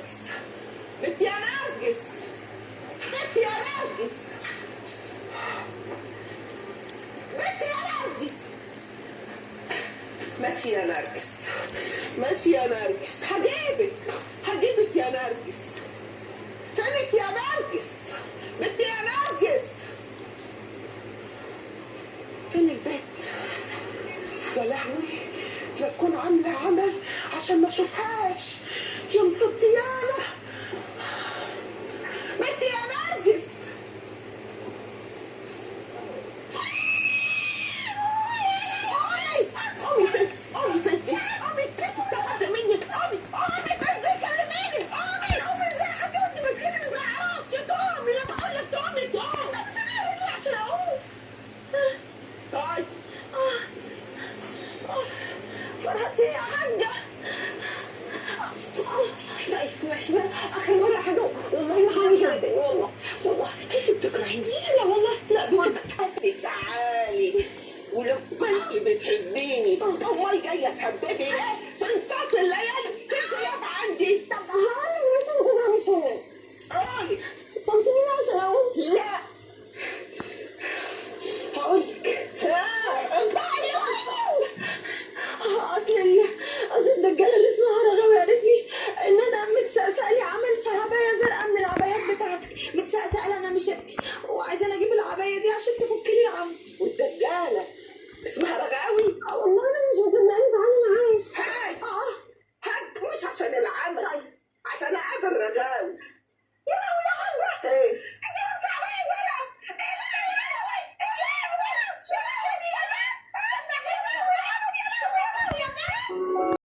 نرجس، بنت يا نرجس، بنت يا نرجس، بنت يا نرجس. ماشي يا نرجس، ماشي يا نرجس، هجيبك يا نرجس. فينك يا نرجس؟ بنت يا نرجس، فين البيت؟ يا لهوي، لا تكون عاملة عمل عشان ما اشوفهاش. يا مصديانة، بنت يا نرجس. قومي ستي، قومي ستي، قومي ستي، تاخدي منك، قومي ستي، كلميني، قومي ازاي حد وانت ماسكيني ما بعرفش. قومي لما اقول لك قومي قومي، بس انا هقول عشان اقوم. طيب فرحتي يا حاجة. طيب ماشي بقى، آخر مرة هدوق، والله ما هعمل كده تاني. والله انت بتكرهيني. لا والله، لا بتحبي. تعالي، ولو كنت بتحبيني امال جاية تحببي ليه؟